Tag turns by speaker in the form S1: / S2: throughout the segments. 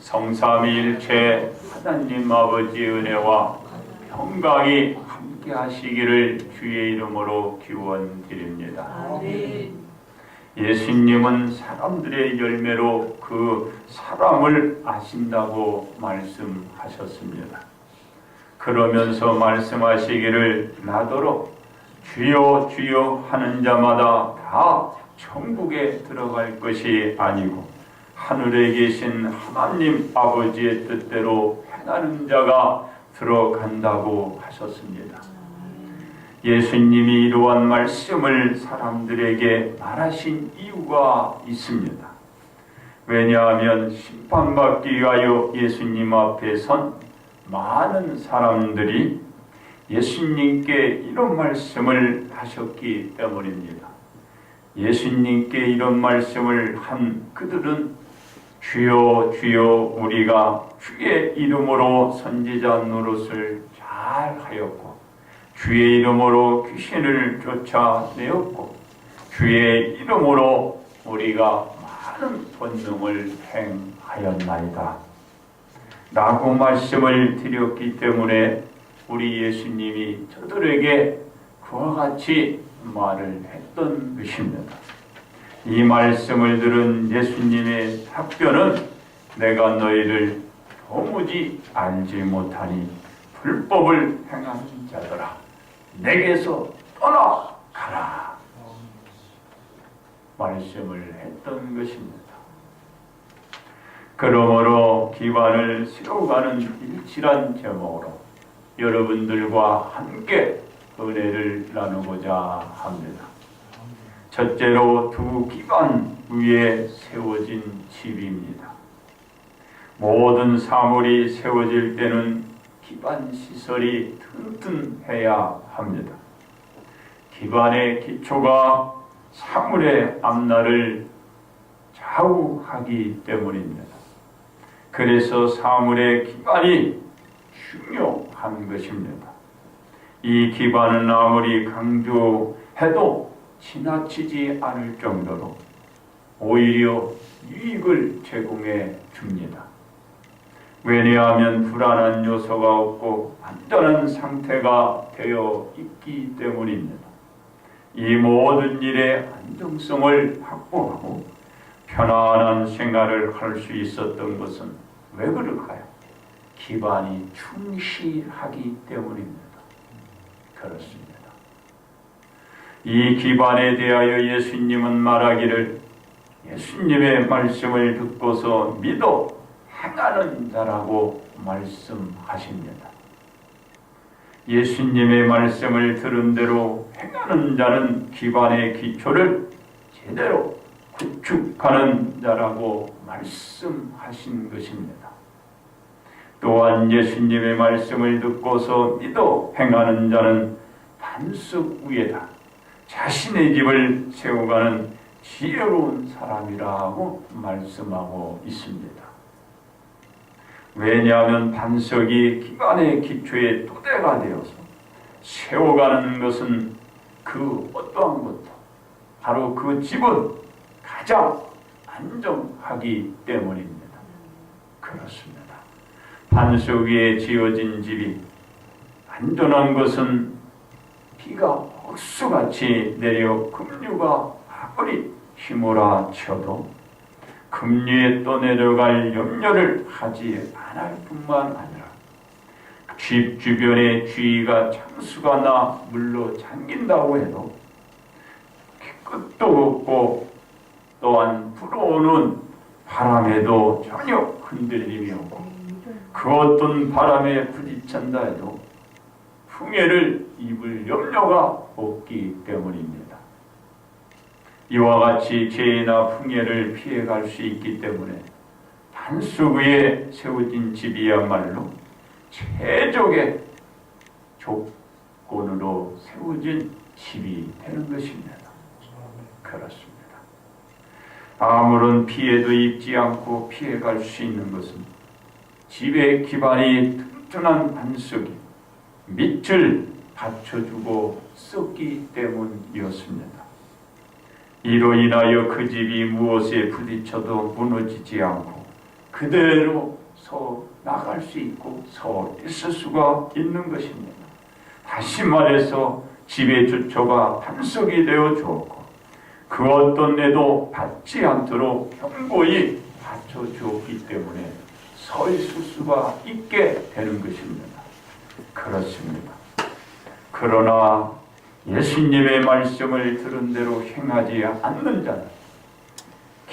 S1: 성삼위일체 하나님 아버지의 은혜와 평강이 함께 하시기를 주의 이름으로 기원드립니다. 예수님은 사람들의 열매로 그 사람을 아신다고 말씀하셨습니다. 그러면서 말씀하시기를 나더러 주여 주여 하는 자마다 다 천국에 들어갈 것이 아니고 하늘에 계신 하나님 아버지의 뜻대로 행하는 자가 들어간다고 하셨습니다. 예수님이 이러한 말씀을 사람들에게 말하신 이유가 있습니다. 왜냐하면 심판받기 위하여 예수님 앞에 선 많은 사람들이 예수님께 이런 말씀을 하셨기 때문입니다. 예수님께 이런 말씀을 한 그들은 주여 주여 우리가 주의 이름으로 선지자 노릇을 잘 하였고 주의 이름으로 귀신을 쫓아내었고 주의 이름으로 우리가 많은 권능을 행하였나이다 라고 말씀을 드렸기 때문에 우리 예수님이 저들에게 그와 같이 말을 했던 것입니다. 이 말씀을 들은 예수님의 답변은 내가 너희를 도무지 알지 못하니 불법을 행하는 자들아 내게서 떠나가라 말씀을 했던 것입니다. 그러므로 기반을 세워가는 일칠한 제목으로 여러분들과 함께 은혜를 나누고자 합니다. 첫째로 두 기반 위에 세워진 집입니다. 모든 사물이 세워질 때는 기반 시설이 튼튼해야 합니다. 기반의 기초가 사물의 앞날을 좌우하기 때문입니다. 그래서 사물의 기반이 중요한 것입니다. 이 기반은 아무리 강조해도 지나치지 않을 정도로 오히려 유익을 제공해 줍니다. 왜냐하면 불안한 요소가 없고 안전한 상태가 되어 있기 때문입니다. 이 모든 일의 안정성을 확보하고 편안한 생활을 할 수 있었던 것은 왜 그럴까요? 기반이 충실하기 때문입니다. 그렇습니다. 이 기반에 대하여 예수님은 말하기를 예수님의 말씀을 듣고서 믿어 행하는 자라고 말씀하십니다. 예수님의 말씀을 들은 대로 행하는 자는 기반의 기초를 제대로 구축하는 자라고 말씀하신 것입니다. 또한 예수님의 말씀을 듣고서 믿어 행하는 자는 반석 위에다 자신의 집을 세워가는 지혜로운 사람이라고 말씀하고 있습니다. 왜냐하면 반석이 기반의 기초의 토대가 되어서 세워가는 것은 그 어떠한 것도 바로 그 집은 가장 안정하기 때문입니다. 그렇습니다. 반석 위에 지어진 집이 안전한 것은 비가 억수같이 내려 급류가 아무리 휘몰아 쳐도 급류에 떠내려갈 염려를 하지 않을 뿐만 아니라 집 주변에 쥐가 장수가 나 물로 잠긴다고 해도 끝도 없고 또한 불어오는 바람에도 전혀 흔들림이 없고 그 어떤 바람에 부딪힌다 해도 풍해를 입을 염려가 없기 때문입니다. 이와 같이 재해나 풍해를 피해갈 수 있기 때문에 반석 위에 세워진 집이야말로 최적의 조건으로 세워진 집이 되는 것입니다. 그렇습니다. 아무런 피해도 입지 않고 피해갈 수 있는 것은 집의 기반이 튼튼한 반석이 밑을 받쳐주고 썼기 때문이었습니다. 이로 인하여 그 집이 무엇에 부딪혀도 무너지지 않고 그대로 서 나갈 수 있고 서 있을 수가 있는 것입니다. 다시 말해서 집의 주초가 반석이 되어 주었고 그 어떤 애도 받지 않도록 견고히 받쳐 주었기 때문에 서 있을 수가 있게 되는 것입니다. 그렇습니다. 그러나 예수님의 말씀을 들은 대로 행하지 않는 자는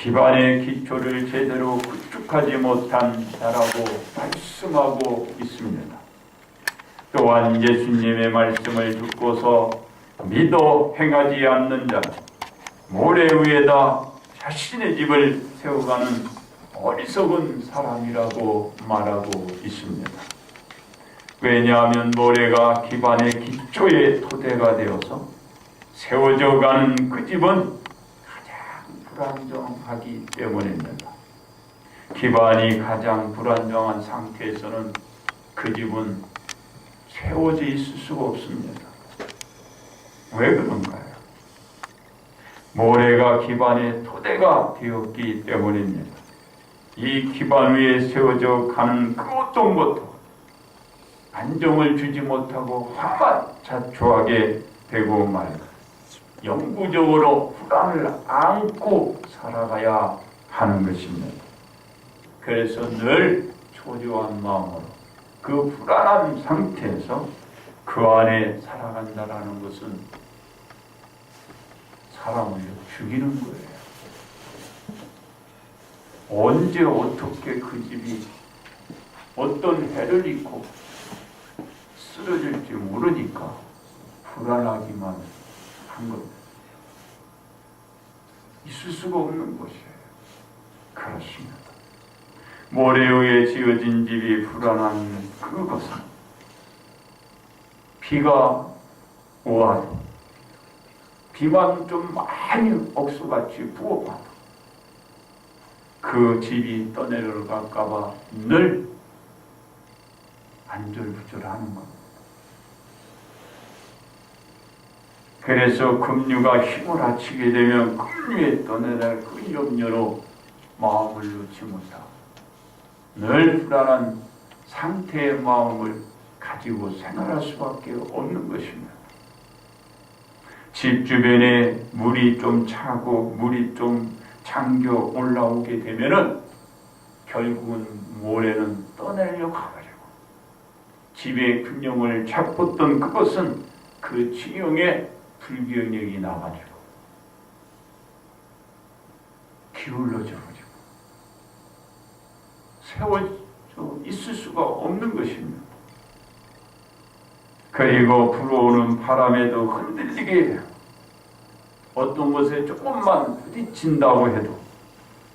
S1: 기반의 기초를 제대로 구축하지 못한 자라고 말씀하고 있습니다. 또한 예수님의 말씀을 듣고서 믿어 행하지 않는 자는 모래 위에다 자신의 집을 세워가는 어리석은 사람이라고 말하고 있습니다. 왜냐하면 모래가 기반의 기초의 토대가 되어서 세워져 가는 그 집은 불안정하기 때문입니다. 기반이 가장 불안정한 상태에서는 그 집은 세워져 있을 수가 없습니다. 왜 그런가요? 모래가 기반의 토대가 되었기 때문입니다. 이 기반 위에 세워져 가는 그 어떤 것도 안정을 주지 못하고 화만 자초하게 되고 말고 영구적으로 불안을 안고 살아가야 하는 것입니다. 그래서 늘 초조한 마음으로 그 불안한 상태에서 그 안에 살아간다라는 것은 사람을 죽이는 거예요. 언제 어떻게 그 집이 어떤 해를 입고 쓰러질지 모르니까 불안하기만 한 겁니다. 있을 수가 없는 곳이에요. 그렇습니다. 모래 위에 지어진 집이 불안한 그것은 비가 오아도 비만 좀 많이 억수같이 부어봐도 그 집이 떠내려갈까봐 늘 안절부절하는 겁니다. 그래서 급류가 휘몰아치게 되면 급류에 떠내려갈 그 염려로 마음을 놓지 못하고 늘 불안한 상태의 마음을 가지고 생활할 수밖에 없는 것입니다. 집 주변에 물이 좀 차고 물이 좀 잠겨 올라오게 되면은 결국은 모래는 떠내려 가버리고 집의 균형을 잡았던 그것은 그 균형에 불균형이 나가지고 기울어져 버리고 세워져 있을 수가 없는 것입니다. 그리고 불어오는 바람에도 흔들리게 돼요. 어떤 것에 조금만 부딪힌다고 해도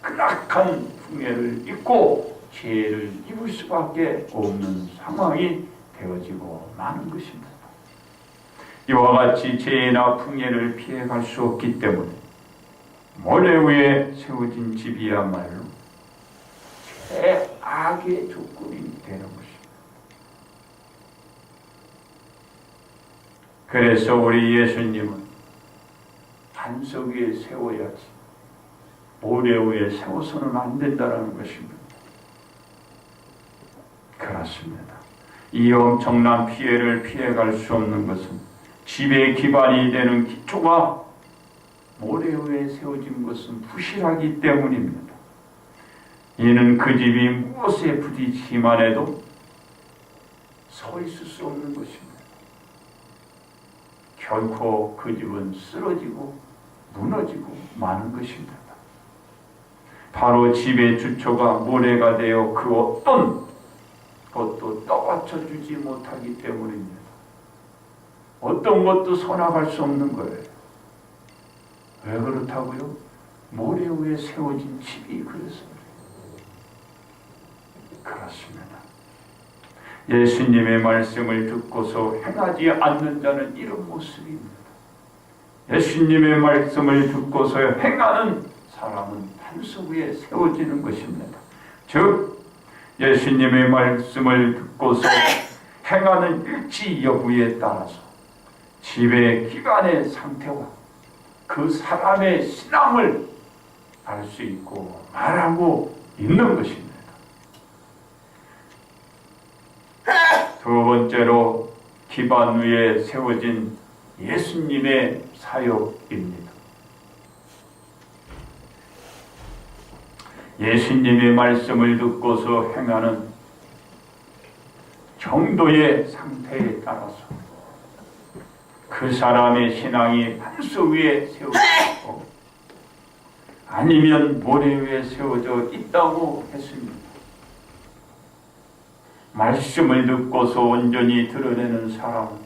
S1: 그락한 풍해를 입고 죄를 입을 수밖에 없는 상황이 되어지고 마는 것입니다. 이와 같이 죄나 풍해를 피해갈 수 없기 때문에 모래 위에 세워진 집이야말로 최악의 조건이 되는 것입니다. 그래서 우리 예수님은 반석 위에 세워야지 모래 위에 세워서는 안 된다는 것입니다. 그렇습니다. 이 엄청난 피해를 피해갈 수 없는 것은 집의 기반이 되는 기초가 모래 위에 세워진 것은 부실하기 때문입니다. 이는 그 집이 무엇에 부딪히기만 해도 서 있을 수 없는 것입니다. 결코 그 집은 쓰러지고 무너지고 마는 것입니다. 바로 집의 주초가 모래가 되어 그 어떤 것도 떠받쳐주지 못하기 때문입니다. 어떤 것도 서나갈 수 없는 거예요. 왜 그렇다고요? 모래 위에 세워진 집이 그래서 그렇습니다. 예수님의 말씀을 듣고서 행하지 않는 자는 이런 모습입니다. 예수님의 말씀을 듣고서 행하는 사람은 반석 위에 세워지는 것입니다. 즉 예수님의 말씀을 듣고서 행하는 일치 여부에 따라서 집의 기반의 상태와 그 사람의 신앙을 알 수 있고 말하고 있는 것입니다. 두 번째로 기반 위에 세워진 예수님의 사역입니다. 예수님의 말씀을 듣고서 행하는 정도의 상태에 따라서 그 사람의 신앙이 반석 위에 세워졌고 아니면 모래 위에 세워져 있다고 했습니다. 말씀을 듣고서 온전히 드러내는 사람은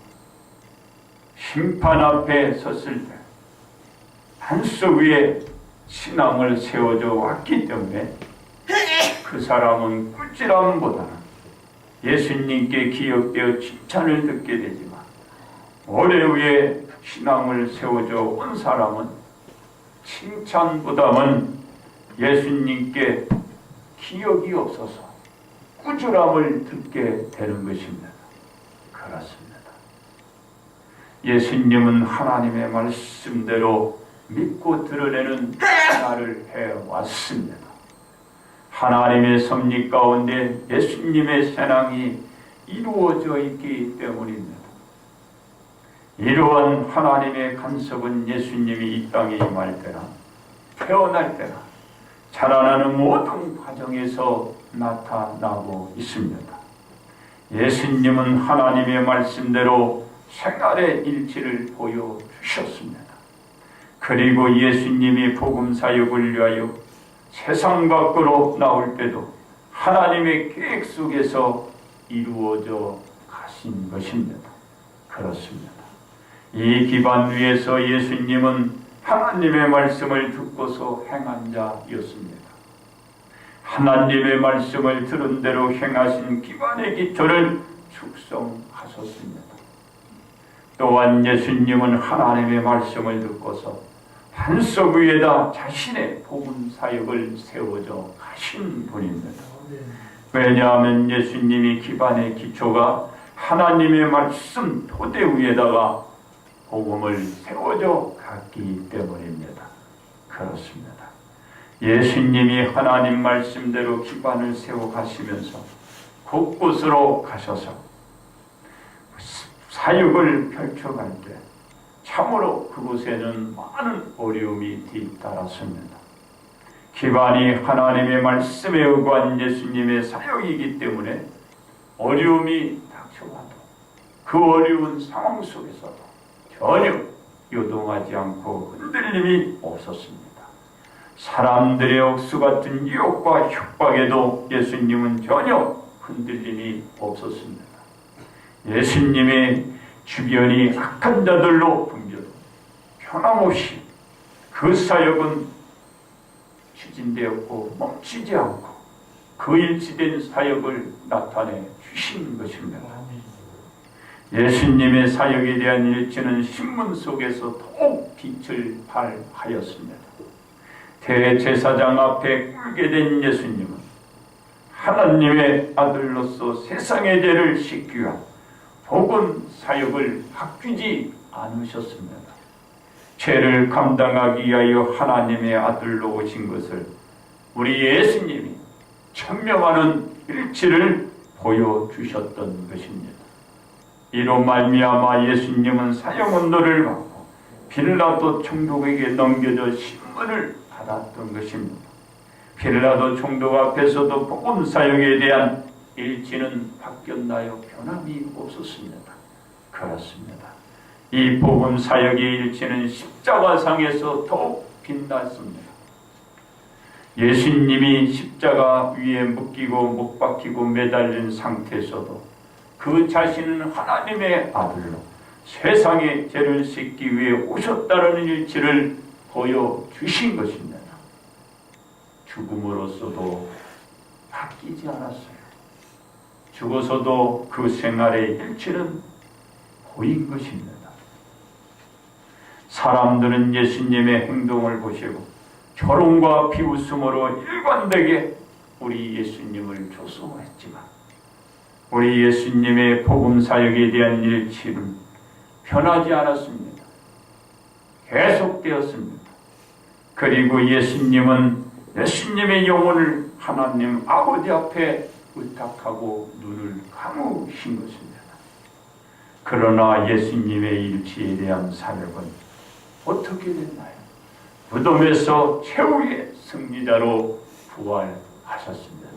S1: 심판 앞에 섰을 때 반석 위에 신앙을 세워져 왔기 때문에 그 사람은 꿀질함보다는 예수님께 기억되어 칭찬을 듣게 되지만 모래 위에 신앙을 세워져 온 사람은 칭찬보다는 예수님께 기억이 없어서 꾸준함을 듣게 되는 것입니다. 그렇습니다. 예수님은 하나님의 말씀대로 믿고 드러내는 하나를 해왔습니다. 하나님의 섭리 가운데 예수님의 신앙이 이루어져 있기 때문입니다. 이러한 하나님의 간섭은 예수님이 이 땅에 임할 때나 태어날 때나 자라나는 모든 과정에서 나타나고 있습니다. 예수님은 하나님의 말씀대로 생활의 일치를 보여주셨습니다. 그리고 예수님이 복음 사역을 위하여 세상 밖으로 나올 때도 하나님의 계획 속에서 이루어져 가신 것입니다. 그렇습니다. 이 기반 위에서 예수님은 하나님의 말씀을 듣고서 행한 자였습니다. 하나님의 말씀을 들은 대로 행하신 기반의 기초를 축성하셨습니다. 또한 예수님은 하나님의 말씀을 듣고서 반석 위에다 자신의 복음 사역을 세워져 가신 분입니다. 왜냐하면 예수님이 기반의 기초가 하나님의 말씀 토대 위에다가 복음을 세워져 갔기 때문입니다. 그렇습니다. 예수님이 하나님 말씀대로 기반을 세워 가시면서 곳곳으로 가셔서 사역을 펼쳐갈 때 참으로 그곳에는 많은 어려움이 뒤따랐습니다. 기반이 하나님의 말씀에 의거한 예수님의 사역이기 때문에 어려움이 닥쳐와도 그 어려운 상황 속에서도 전혀 요동하지 않고 흔들림이 없었습니다. 사람들의 억수 같은 유혹과 협박에도 예수님은 전혀 흔들림이 없었습니다. 예수님의 주변이 악한 자들로 붐벼도 변함없이 그 사역은 추진되었고 멈추지 않고 그 일치된 사역을 나타내 주신 것입니다. 예수님의 사역에 대한 일치는 신문 속에서 더욱 빛을 발하였습니다. 대제사장 앞에 꿇게 된 예수님은 하나님의 아들로서 세상의 죄를 씻기 위한 복음 사역을 바뀌지 않으셨습니다. 죄를 감당하기 위하여 하나님의 아들로 오신 것을 우리 예수님이 천명하는 일치를 보여주셨던 것입니다. 이로 말미암아 예수님은 사형 언도를 받고 빌라도 총독에게 넘겨져 신문을 받았던 것입니다. 빌라도 총독 앞에서도 복음 사역에 대한 일치는 바뀌었나요? 변함이 없었습니다. 그렇습니다. 이 복음 사역의 일치는 십자가상에서 더욱 빛났습니다. 예수님이 십자가 위에 묶이고 못 박히고 매달린 상태에서도 그 자신은 하나님의 아들로 세상의 죄를 씻기 위해 오셨다는 일치를 보여주신 것입니다. 죽음으로서도 바뀌지 않았어요. 죽어서도 그 생활의 일치는 보인 것입니다. 사람들은 예수님의 행동을 보시고 결혼과 비웃음으로 일관되게 우리 예수님을 조소했지만 우리 예수님의 복음 사역에 대한 일치는 변하지 않았습니다. 계속되었습니다. 그리고 예수님은 예수님의 영혼을 하나님 아버지 앞에 의탁하고 눈을 감으신 것입니다. 그러나 예수님의 일치에 대한 사역은 어떻게 됐나요? 무덤에서 최후의 승리자로 부활하셨습니다.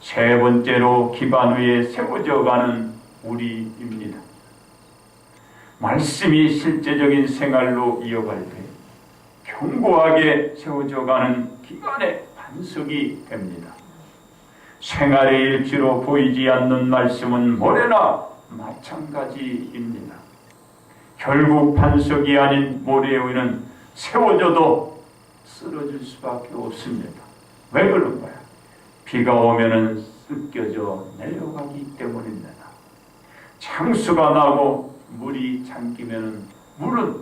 S1: 세 번째로 기반 위에 세워져 가는 우리입니다. 말씀이 실제적인 생활로 이어갈 때 견고하게 세워져 가는 기반의 반석이 됩니다. 생활의 일지로 보이지 않는 말씀은 모래나 마찬가지입니다. 결국 반석이 아닌 모래 위는 세워져도 쓰러질 수밖에 없습니다. 왜 그런가요? 비가 오면은 뜯겨져 내려가기 때문입니다. 창수가 나고 물이 잠기면은 물은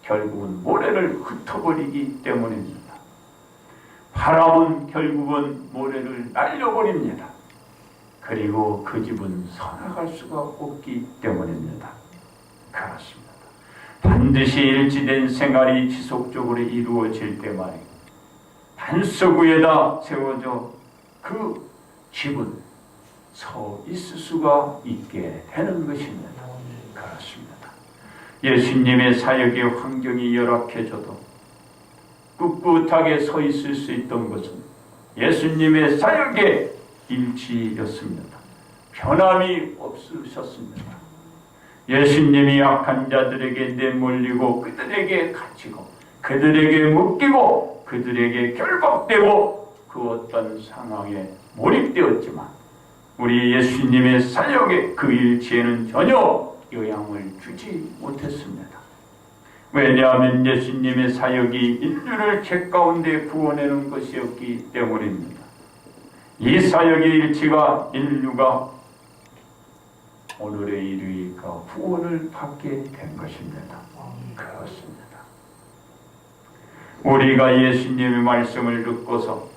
S1: 결국은 모래를 흩어버리기 때문입니다. 바람은 결국은 모래를 날려버립니다. 그리고 그 집은 살아갈 수가 없기 때문입니다. 그렇습니다. 반드시 일치된 생활이 지속적으로 이루어질 때 말이고 반석 위에다 세워져 그 집은 서 있을 수가 있게 되는 것입니다. 그렇습니다. 예수님의 사역의 환경이 열악해져도 꿋꿋하게 서 있을 수 있던 것은 예수님의 사역의 일치였습니다. 변함이 없으셨습니다. 예수님이 약한 자들에게 내몰리고 그들에게 갇히고 그들에게 묶이고 그들에게 결박되고 그 어떤 상황에 몰입되었지만 우리 예수님의 사역의 그 일치에는 전혀 영향을 주지 못했습니다. 왜냐하면 예수님의 사역이 인류를 죄 가운데 구원하는 것이었기 때문입니다. 이 사역의 일치가 인류가 오늘의 이르이까 구원을 받게 된 것입니다. 그렇습니다. 우리가 예수님의 말씀을 듣고서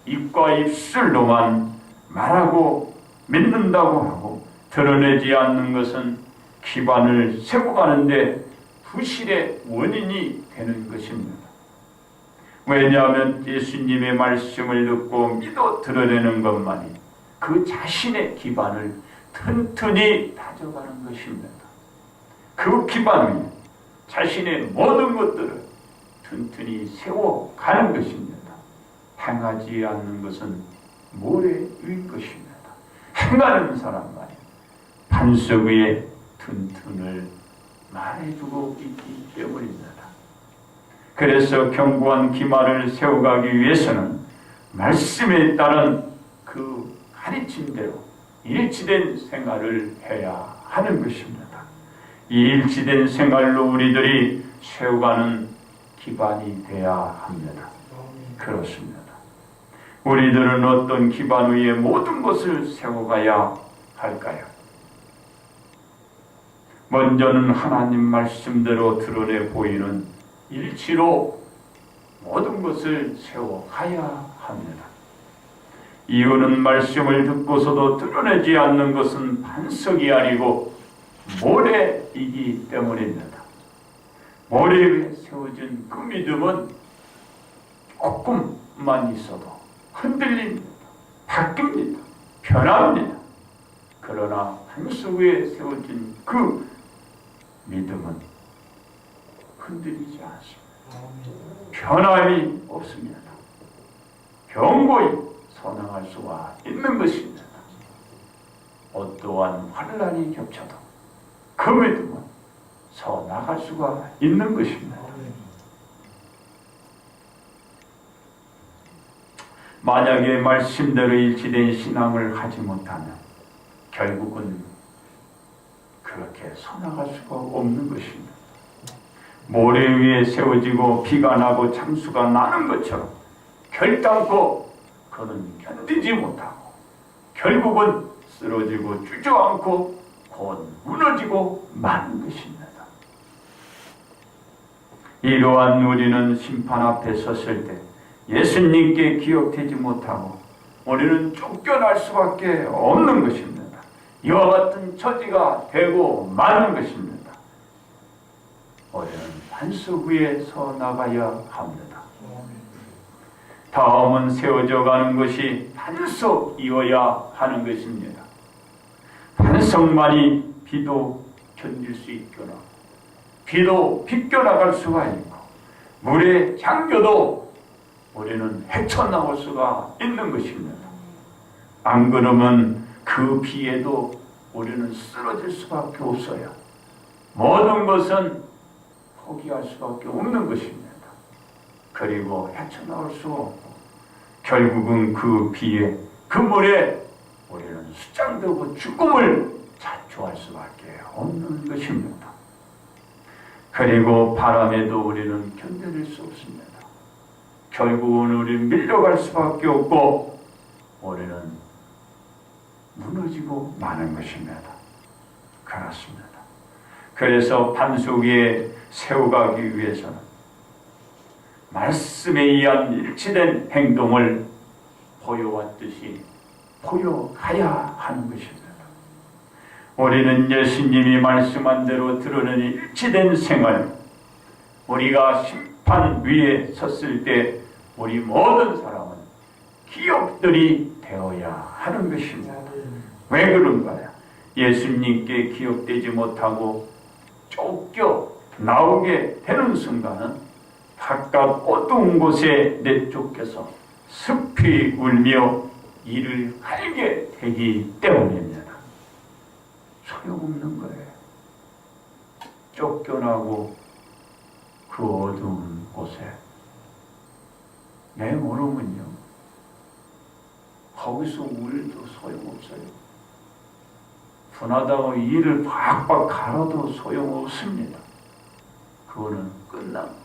S1: 입과 입술로만 말하고 믿는다고 하고 드러내지 않는 것은 기반을 세워가는데 부실의 원인이 되는 것입니다. 왜냐하면 예수님의 말씀을 듣고 믿어 드러내는 것만이 그 자신의 기반을 튼튼히 다져가는 것입니다. 그 기반 위에 자신의 모든 것들을 튼튼히 세워가는 것입니다. 행하지 않는 것은 모래 위인 것입니다. 행하는 사람만이 반석 위에 튼튼을 말해주고 있기 때문입니다. 그래서 견고한 기반을 세워가기 위해서는 말씀에 따른 그 가르침대로 일치된 생활을 해야 하는 것입니다. 이 일치된 생활로 우리들이 세워가는 기반이 돼야 합니다. 그렇습니다. 우리들은 어떤 기반 위에 모든 것을 세워가야 할까요? 먼저는 하나님 말씀대로 드러내 보이는 일치로 모든 것을 세워가야 합니다. 이유는 말씀을 듣고서도 드러내지 않는 것은 반석이 아니고 모래이기 때문입니다. 모래 위에 세워진 그 믿음은 조금만 있어도 흔들립니다. 바뀝니다. 변합니다. 그러나 반석 위에 세워진 그 믿음은 흔들리지 않습니다. 변함이 없습니다. 견고히 선항할 수가 있는 것입니다. 어떠한 환난이 겹쳐도 그 믿음은 서 나갈 수가 있는 것입니다. 만약에 말씀대로 일치된 신앙을 하지 못하면 결국은 그렇게 서나갈 수가 없는 것입니다. 모래 위에 세워지고 비가 나고 창수가 나는 것처럼 결단코 그는 견디지 못하고 결국은 쓰러지고 주저앉고 곧 무너지고 마는 것입니다. 이러한 우리는 심판 앞에 섰을 때 예수님께 기억되지 못하고 우리는 쫓겨날 수밖에 없는 것입니다. 이와 같은 처지가 되고 마는 것입니다. 우리는 반석 위에 서 나가야 합니다. 다음은 세워져 가는 것이 반석이어야 하는 것입니다. 반석만이 비도 견딜 수 있거나 비도 비껴나갈 수가 있고 물에 잠겨도 우리는 헤쳐나올 수가 있는 것입니다. 안 그러면 그 비에도 우리는 쓰러질 수밖에 없어요. 모든 것은 포기할 수밖에 없는 것입니다. 그리고 헤쳐나올 수 없고 결국은 그 비에 그 물에 우리는 수장되고 죽음을 자초할 수밖에 없는 것입니다. 그리고 바람에도 우리는 견뎌낼 수 없습니다. 결국은 우리는 밀려갈 수밖에 없고 우리는 무너지고 마는 것입니다. 그렇습니다. 그래서 반석 위에 세워가기 위해서는 말씀에 의한 일치된 행동을 보여왔듯이 보여가야 하는 것입니다. 우리는 예수님이 말씀한 대로 드러낸 일치된 생활, 우리가 심판 위에 섰을 때 우리 모든 사람은 기억들이 되어야 하는 것입니다. 왜 그런가요? 예수님께 기억되지 못하고 쫓겨 나오게 되는 순간은 바깥 어두운 곳에 내쫓겨서 습히 울며 이를 갈게 되기 때문입니다. 소용없는 거예요. 쫓겨나고 그 어두운 곳에 내 모르면요, 거기서 울도 소용없어요. 분하다고 이를 박박 갈아도 소용없습니다. 그거는 끝난 거예요.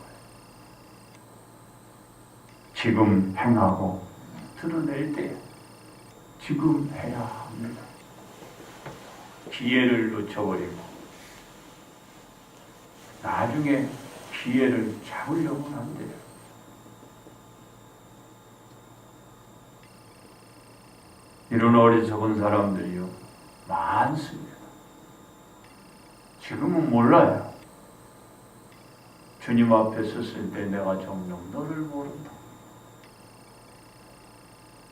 S1: 지금 행하고 드러낼 때 지금 해야 합니다. 기회를 놓쳐버리고 나중에 기회를 잡으려고는 안 돼요. 이런 어리석은 사람들이요 많습니다. 지금은 몰라요. 주님 앞에 섰을 때 내가 정녕 너를 모른다.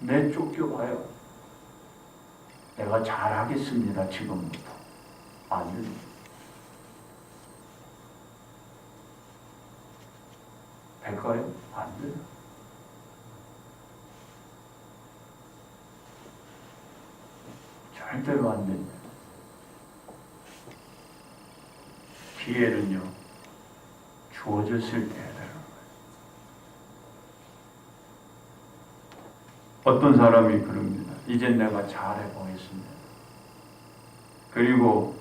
S1: 내쫓겨봐요. 내가 잘하겠습니다. 지금부터. 안 됩니다. 될까요? 안 돼요. 절대로 안 됩니다. 기회는요, 주어졌을 때 해야 되는 거예요. 어떤 사람이 그럽니다. 이제 내가 잘해보겠습니다. 그리고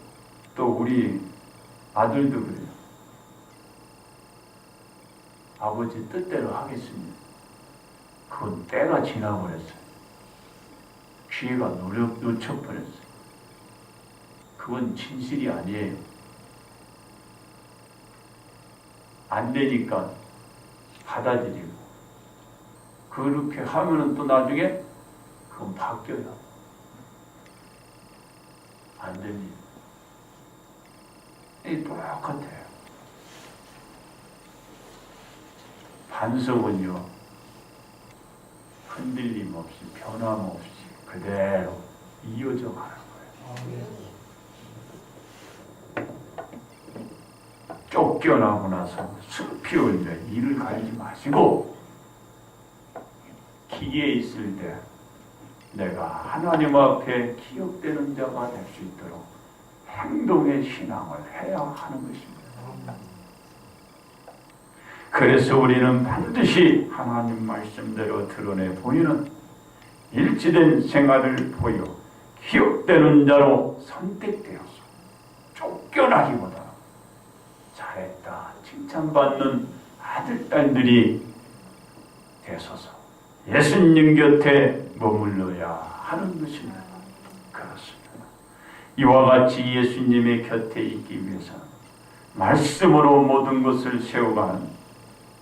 S1: 또 우리 아들도 그래요. 아버지 뜻대로 하겠습니다. 그건 때가 지나버렸어요. 기회가 놓쳐버렸어요. 그건 진실이 아니에요. 안 되니까 받아들이고 그렇게 하면은 또 나중에 그건 바뀌어요. 안 됩니다. 이 똑같아요. 반석은요, 흔들림 없이 변함 없이 그대로 이어져 가는 거예요. 쫓겨나고 나서 숲이 울며 이를 갈지 마시고 기회에 있을 때 내가 하나님 앞에 기억되는 자가 될 수 있도록 행동의 신앙을 해야 하는 것입니다. 그래서 우리는 반드시 하나님 말씀대로 드러내 보이는 일치된 생활을 보여 기억되는 자로 선택되어서 쫓겨나기보다 잘했다 칭찬받는 아들, 딸들이 되소서 예수님 곁에 머물러야 하는 것입니다. 그렇습니다. 이와 같이 예수님의 곁에 있기 위해서 말씀으로 모든 것을 세워가는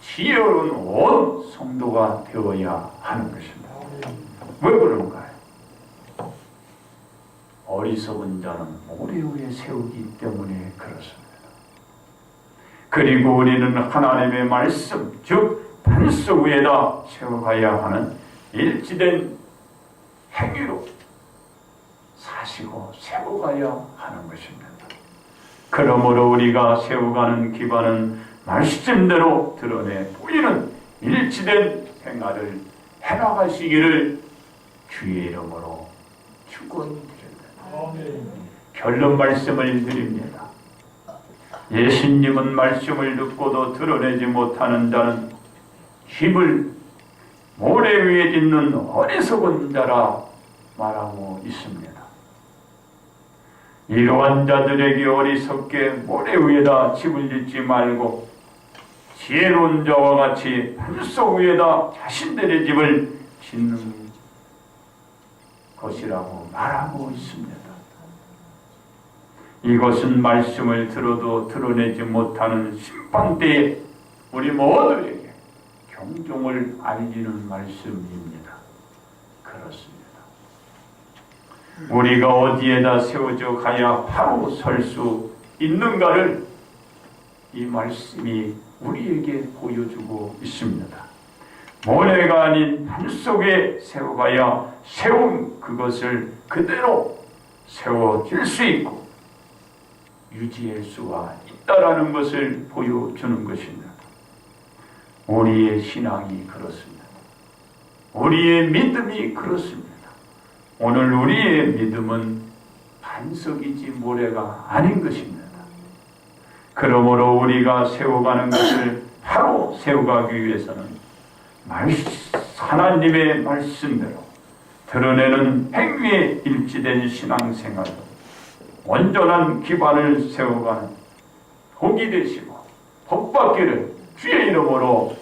S1: 지혜로운 온 성도가 되어야 하는 것입니다. 왜 그런가요? 어리석은 자는 모래 위에 세우기 때문에 그렇습니다. 그리고 우리는 하나님의 말씀, 즉 반석 위에다 세워가야 하는 일치된 행위로 사시고 세워가야 하는 것입니다. 그러므로 우리가 세워가는 기반은 말씀대로 드러내 보이는 일치된 생활을 해나가시기를 주의 이름으로 축원드립니다. 결론 말씀을 드립니다. 예수님은 말씀을 듣고도 드러내지 못하는 자는 힘을 모래 위에 짓는 어리석은 자라 말하고 있습니다. 이러한 자들에게 어리석게 모래 위에다 집을 짓지 말고 지혜로운 자와 같이 반석 위에다 자신들의 집을 짓는 것이라고 말하고 있습니다. 이것은 말씀을 들어도 드러내지 못하는 심판대에 우리 모두에게 경종을 알리는 말씀입니다. 그렇습니다. 우리가 어디에다 세워져 가야 바로 설 수 있는가를 이 말씀이 우리에게 보여주고 있습니다. 모래가 아닌 반석에 세워가야 세운 그것을 그대로 세워질 수 있고 유지할 수가 있다라는 것을 보여주는 것입니다. 우리의 신앙이 그렇습니다. 우리의 믿음이 그렇습니다. 오늘 우리의 믿음은 반석이지 모래가 아닌 것입니다. 그러므로 우리가 세워가는 것을 바로 세워가기 위해서는 하나님의 말씀대로 드러내는 행위에 일치된 신앙생활로 온전한 기반을 세워가는 복이 되시고 복받기를 주의 이름으로